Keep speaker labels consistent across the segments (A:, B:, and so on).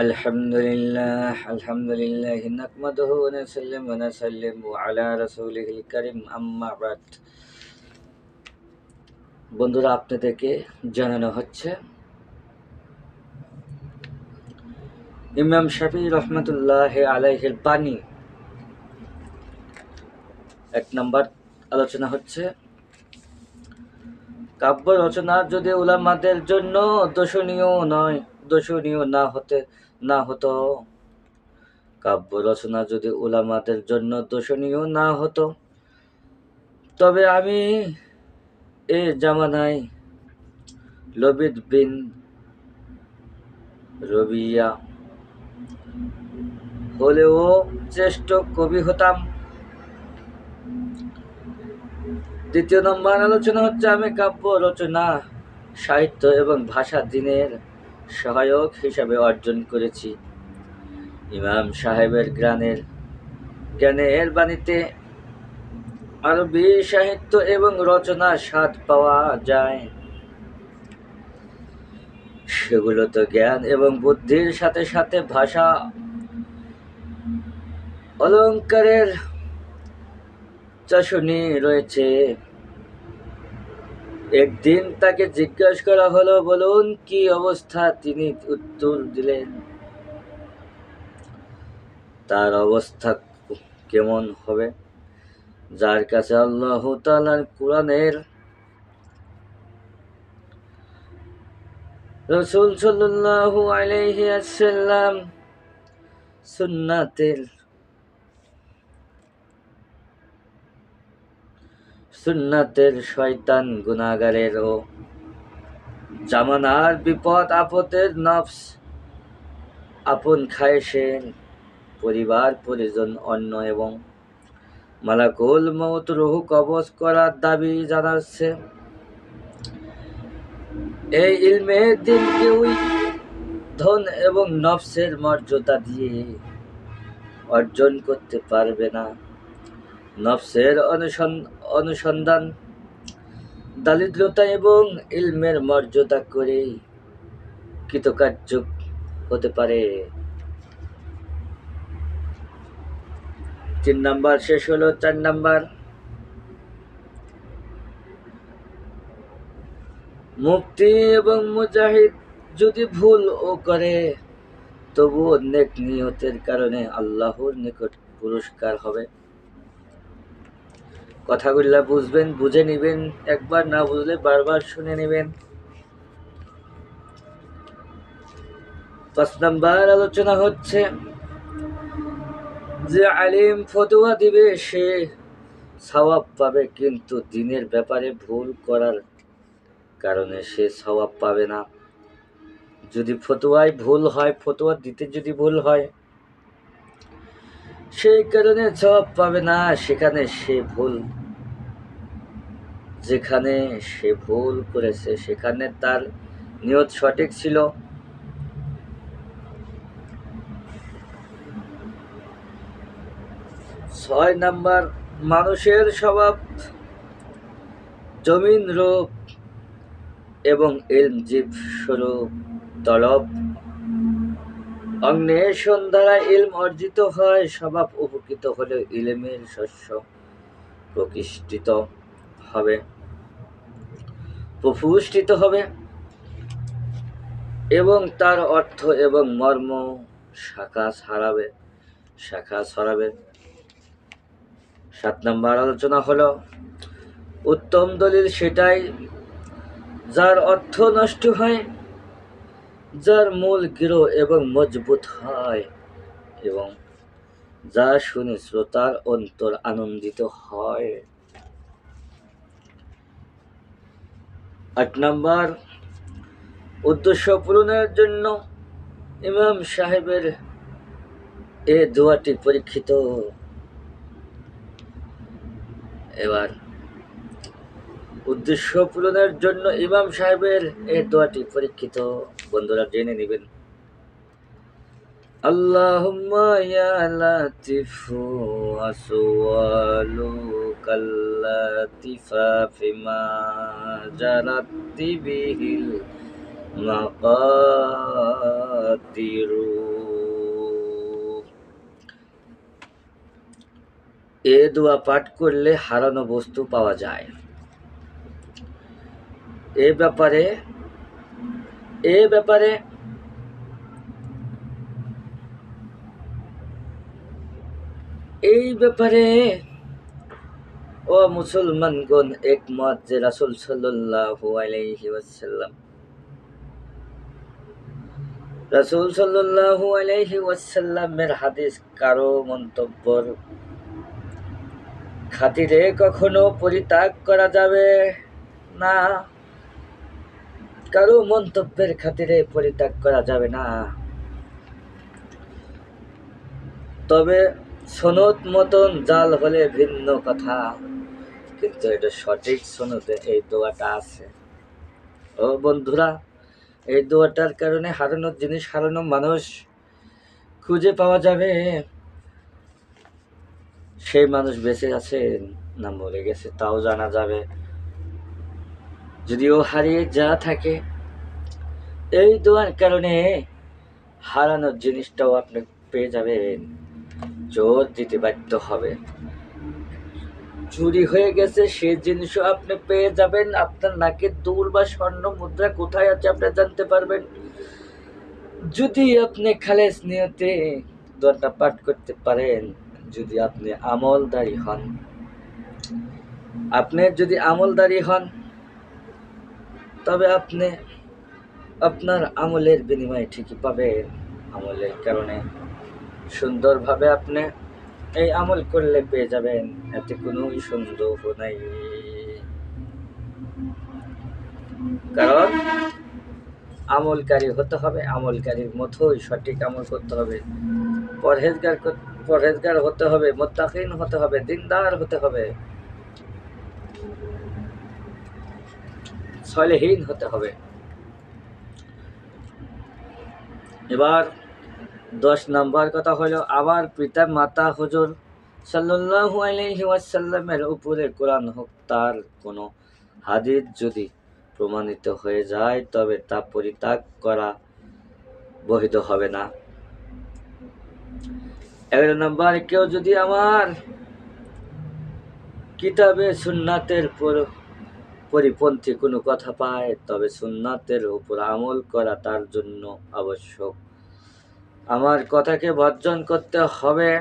A: আলহামদুলিল্লাহ নাহমাদুহু ওয়া নুসাল্লিমু আলা রাসূলিহিল কারীম আম্মা বাদ। বন্ধুরা, আপনাদেরকে জানানো হচ্ছে ইমাম শাফিঈ রাহমাতুল্লাহি আলাইহির বাণী। ১ নম্বর আলোচনা হচ্ছে কাব্য রচনা যদি উলামাদের জন্য দোষণীয় না হতো কাব্য রচনা যদি উলামাদের জন্য দোষণীয় না হতো, তবে আমি এ জামানায় লবিদ বিন রবিয়া হলেও শ্রেষ্ঠ কবি হতাম। ২য় নম্বর আলোচনা হচ্ছে আমি কাব্য রচনা, সাহিত্য এবং ভাষা দিনের সহায়ক হিসাবে অর্জন করেছি। ইমাম সাহেবের জ্ঞানের বাণীতে আরবি সাহিত্য এবং রচনার স্বাদ পাওয়া যায়। সেগুলো তো জ্ঞান এবং বুদ্ধির সাথে সাথে ভাষা অলঙ্কারের চাষনি রয়েছে। একদিন তাকে জিজ্ঞাসা করা হলো, বলুন কি অবস্থা? তিনি উত্তর দিলেন, তার অবস্থা কেমন হবে যার কাছে আল্লাহ তাআলার কোরআনের রাসূল সাল্লাল্লাহু আলাইহি ওয়াসাল্লাম সুন্নাতের শয়তান গুনাহগারের ও জামানার বিপদ আপদের নফস আপন খায়েশের পরিবার পরিজন অন্য এবং মালাকুল মউত রূহ কবজ করার দাবি জানাচ্ছে। এই ইলমে দিন কেউই ধন এবং নফসের মর্যাদা দিয়ে অর্জন করতে পারবে না। নফসের অনুসন্ধান দারিদ্রতা এবং ইলমের মর্যাদা করে কৃতকার্য হতে পারে। ৩ নাম্বার শেষ হলো। ৪ নাম্বার, মুফতি এবং মুজাহিদ যদি ভুল ও করে, তবুও নেক নিয়তের কারণে আল্লাহর নিকট পুরস্কার হবে। কথাগুলা বুঝবেন, বুঝে নিবেন, একবার না বুঝলে বারবার শুনে নেবেন। ৫ নাম্বার আলোচনা হচ্ছে যে আলিম ফতোয়া দিবে সে সওয়াব পাবে, কিন্তু দ্বীনের ব্যাপারে ভুল করার কারণে সে সওয়াব পাবে না। যদি ফতোয়া দিতে যদি ভুল হয়, সেই কারণে সওয়াব পাবে না। যেখানে সে ভুল করেছে সেখানে তার নিয়ত সঠিক ছিল। ৬ নাম্বার, মানুষের স্বভাব জমিন রূপ এবং ইলম জীব স্বরূপ তলব অন্বেষণ দ্বারা ইলম অর্জিত হয়। স্বভাব উপকৃত হলে ইলমের শস্য প্রপুষ্টিত হবে এবং তার অর্থ এবং মর্ম শাখা ছড়াবে। ৭ নম্বর আলোচনা হলো উত্তম দলিল সেটাই যার অর্থ নষ্ট হয়, যার মূল দৃঢ় এবং মজবুত হয় এবং যা শুনে শ্রোতার অন্তর আনন্দিত হয়। ৮ নম্বর, উদ্দেশ্য পূরণের জন্য ইমাম সাহেবের এ দোয়াটি পরীক্ষিত। এবার উদ্দেশ্য পূরণের জন্য ইমাম সাহেবের এই দোয়াটি পরীক্ষিত, বন্ধুরা জেনে নেবেন। আল্লাহুম্মা ইয়া লাতিফু আসওয়ালু কাল্লাতিফা ফিমা জারাত বিহিল মাকাতিরু এ দোয়া পাঠ করলে হারানো বস্তু পাওয়া যায়। এ ব্যাপারে এ ব্যাপারে এই ব্যাপারে ও মুসলমানগণ একমত যে রাসূল সাল্লাল্লাহু আলাইহি ওয়াসাল্লামের হাদিস কারো মন্তব্যর খাতিরে কখনো পরিত্যাগ করা যাবে না, কারো মন্তব্যের খাতিরে পরিত্যাগ করা যাবে না। তবে সনদ মতন জাল হলে ভিন্ন কথা, কিন্তু এটা সঠিক সনদে এই দোয়াটা আছে। ও বন্ধুরা, এই দোয়াটার কারণে হারানোর জিনিস, হারানো মানুষ খুঁজে পাওয়া যাবে। সেই মানুষ বেঁচে আছে না মরে গেছে তাও জানা যাবে। যদিও হারিয়ে যা থাকে, এই দোয়ার কারণে হারানোর জিনিসটাও আপনি পেয়ে যাবেন। জোর দিতে বাধ্য হবে। চুরি হয়ে গেছে সেই জিনিসও আপনি পেয়ে যাবেন। আপনার নাকের দুল বা স্বর্ণ মুদ্রা কোথায় আছে আপনি জানতে পারবেন যদি আপনি খালেস নিয়তে দোয়াটা পাঠ করতে পারেন। যদি আপনি আমলদারি হন, তবে আপনি আপনার আমলের বিনিময়ে ঠিকই পাবেন। আমলের কারণে সুন্দরভাবে আপনি এই আমল করলে পেয়ে যাবেন, এতে কোনো সন্দেহ নাই। কারণ আমলকারী হতে হবে, আমলকারীর মতোই সঠিক আমল করতে হবে, পরহেজগার হতে হবে, মুত্তাকিন হতে হবে, দিনদার হতে হবে, সলেহীন হতে হবে। এবার 10 নম্বর কথা হলো, আমার পিতা মাতা হুজুর সাল্লাল্লাহু আলাইহি ওয়াসাল্লামের উপরে কোরআন হোক তার কোনো হাদিস যদি প্রমাণিত হয়ে যায় তবে তা পরিত্যাগ করা বৈধ হবে না। 11 নম্বর, কেউ যদি আমার কিতাবে সুন্নাতের পরিপন্থী কোনো কথা পায় তবে সুন্নাতের উপর আমল করা তার জন্য আবশ্যক। আমার কথাকে বর্জন করতে হবে।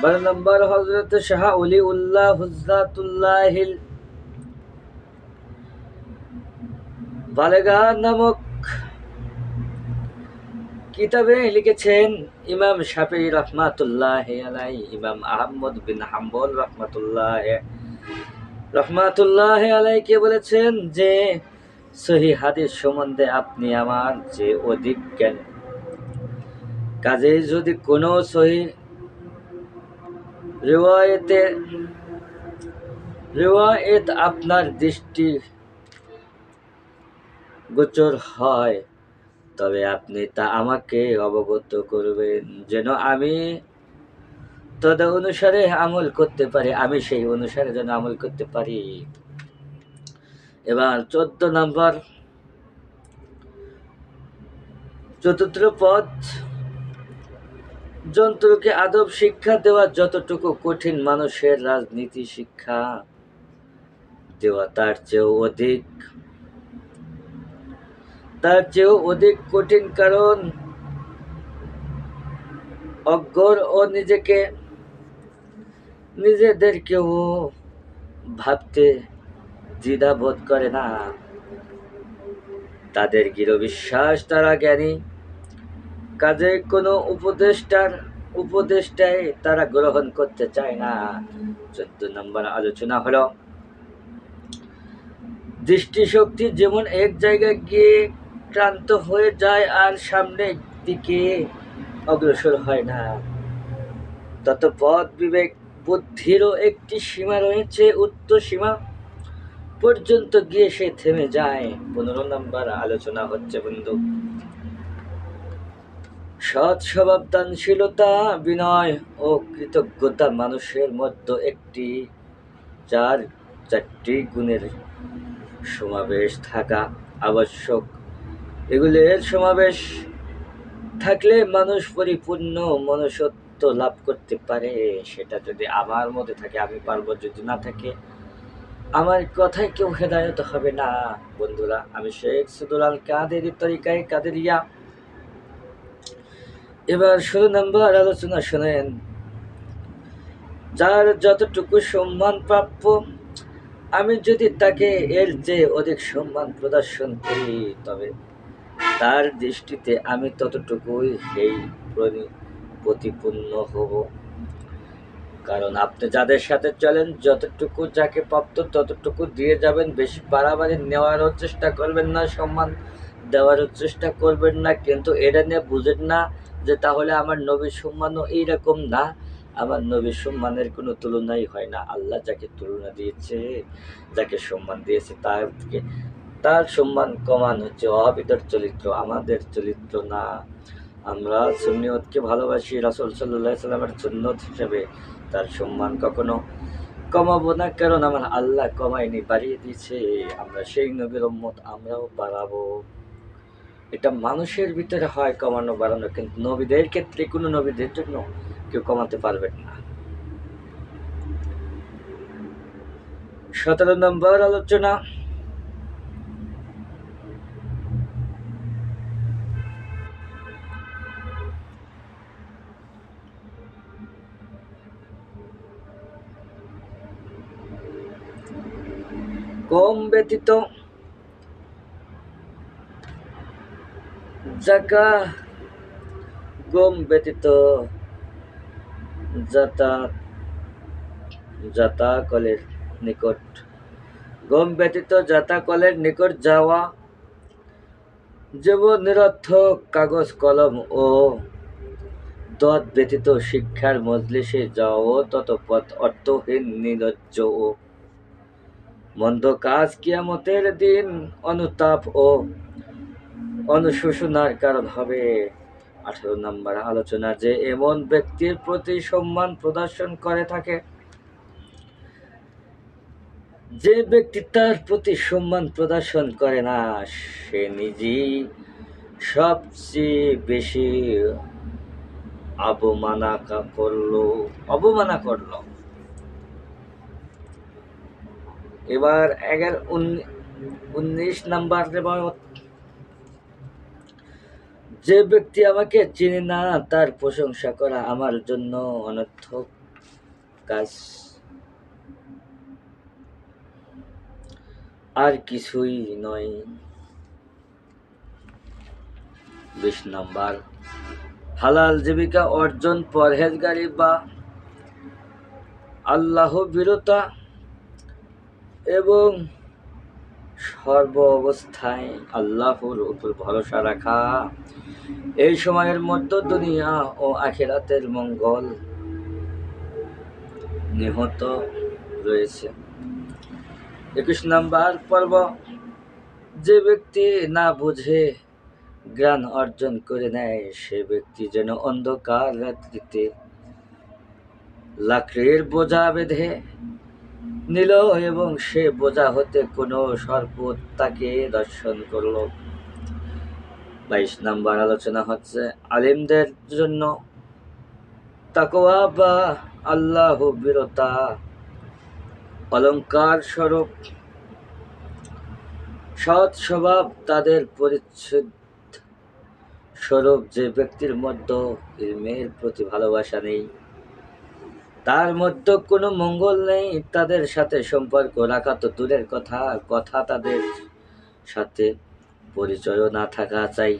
A: 12 নম্বর, হযরত শাহ ওলিউল্লাহ হুজ্জাতুল্লাহিল বালেগা নামক কিতাবে লিখেছেন, ইমাম শাফিঈ রাহমাতুল্লাহি আলাইহি, ইমাম আহমদ বিন হাম্বল রাহমাতুল্লাহি আলাইহি বলেছেন যে সহিহ হাদিস সম্বন্ধে আপনি আমার যে অধিক জ্ঞান। কাজেই যদি কোনো সহিহ রিওয়ায়েত আপনার দৃষ্টি গোচর হয় তবে আপনি তা আমাকে অবগত করবেন, যেন আমি তদ অনুসারে আমল করতে পারি, আমি সেই অনুসারে যেন আমল করতে পারি। এবার 14 নম্বর, চতুর্থ পথ, যন্ত্রকে আদব শিক্ষা দেওয়া যতটুকু কঠিন মানুষের রাজনীতি শিক্ষা দেওয়া তার চেয়েও অধিক কঠিন। কারণ অজ্ঞর ও নিজেদেরকেও ভাবতে দ্বিধাবোধ করে না। তাদের দৃঢ় বিশ্বাস তারা জ্ঞানী, কাজে কোনো উপদেষ্টাই তারা গ্রহণ করতে চায় না। 14 নম্বর আলোচনা হলো, দৃষ্টিশক্তি যেমন এক জায়গায় গিয়ে ক্লান্ত হয়ে যায় আর সামনের দিকে অগ্রসর হয় না, তত পথ বিবেক বুদ্ধিরও একটি সীমা রয়েছে, উচ্চ সীমা পর্যন্ত গিয়ে সে থেমে যায়। 15 নম্বর আলোচনা হচ্ছে বন্ধু, সৎ স্বভাব, দানশীলতা, বিনয় ও কৃতজ্ঞতা মানুষের মধ্যে চারটি গুণের সমাবেশ থাকা আবশ্যক। এগুলির সমাবেশ থাকলে মানুষ পরিপূর্ণ মনুষ্যত্ব লাভ করতে পারে। সেটা যদি আমার মধ্যে থাকে আমি পারবো, যদি না থাকে আমার কথায় কেউ হেদায়ত হবে না। বন্ধুরা, আমি শেখ সুদুল আল কাদেরী তরিকায় কাদেরিয়া। এবার 16 নম্বর আলোচনা শোনেন। যার যতটুকু সম্মান প্রাপ্য, আমি যদি তাকে এর চেয়ে অধিক সম্মান প্রদর্শন করি, তবে তার দৃষ্টিতে আমি ততটুকুই সেই প্রতিপূর্ণ হব। কারণ আপনি যাদের সাথে চলেন, যতটুকু যাকে প্রাপ্ত ততটুকু দিয়ে যাবেন। বেশি বাড়াবাড়ি নেওয়ারও চেষ্টা করবেন না, সম্মান দেওয়ারও চেষ্টা করবেন না। কিন্তু এটা নিয়ে বুঝেন না যে তাহলে আমার নবীর সম্মানও এইরকম না। আমার নবীর সম্মানের কোনো তুলনাই হয় না। আল্লাহ যাকে তুলনা দিয়েছে, যাকে সম্মান দিয়েছে, তার সম্মান কমান হচ্ছে ওয়াহাবিদের চরিত্র, আমাদের চরিত্র না। আমরা সুন্নিয়তকে ভালোবাসি, রাসূল সাল্লাল্লাহু আলাইহি সাল্লামের সুন্নত হিসেবে তার সম্মান কখনো কমাবো না। কারণ আমার আল্লাহ কমায়নি, বাড়িয়ে দিয়েছে। আমরা সেই নবীর উম্মত, আমরাও বাড়াবো। এটা মানুষের ভিতরে হয় কমানো বাড়ানো, কিন্তু নবীদের ক্ষেত্রে কোনো নবীদের জন্য কেউ কমাতে পারবেন না। 17 নম্বর আলোচনা। গম ব্যতীত গম ব্যতীত জাতাকলের নিকট যাওয়া যেমন নিরর্থক কাগজ কলম ও তৎ ব্যতীত শিক্ষার মজলিসে যাওয়া ততপথ অর্থহীন, নির্লজ্জ ও মন্দ কাজ কিয়ামতের দিন অনুতাপ ও অনুশোচনার কারণ হবে। 18 নম্বর আলোচনা। যে এমন ব্যক্তির প্রতি সম্মান প্রদর্শন করে থাকে, যে ব্যক্তি তার প্রতি সম্মান প্রদর্শন করে না, সে নিজেই সবচেয়ে বেশি অবমাননা করলো। এবার 19 নাম্বার। যে ব্যক্তি আমাকে চিনে না, তার প্রশংসা করা আমার জন্য অনর্থক কাজ, আর কিছুই নয়। 20 নাম্বার। হালাল জীবিকা অর্জন, পরহেজগারি বা আল্লাহ ভীরুতা এবং সর্ব অবস্থায় আল্লাহর উপর ভরসা রাখা, এই সময়ের মধ্যে দুনিয়া ও আখিরাতের মঙ্গল নিহিত রয়েছে। 21 নাম্বার পর্ব। যে ব্যক্তি না বুঝে জ্ঞান অর্জন করে নেয়, সে ব্যক্তি যেন অন্ধকার রাত্রিতে লাকড়ির বোঝা বেঁধে নিল এবং সে বোঝা হতে কোনো সর্প তাকে দর্শন করল। 22 নাম্বার আলোচনা হচ্ছে আলিমদের জন্য তাকওয়া বা আল্লাহ ভীরতা অলংকার স্বরূপ। সৎ স্বভাব তাদের পরিচ্ছদ স্বরূপ। যে ব্যক্তির মধ্যে ইলমের প্রতি ভালোবাসা নেই, তার মধ্যে কোনো মঙ্গল নেই। তাদের সাথে সম্পর্ক রাখা তো দূরের কথা, তাদের সাথে পরিচয়ও না থাকা চাই।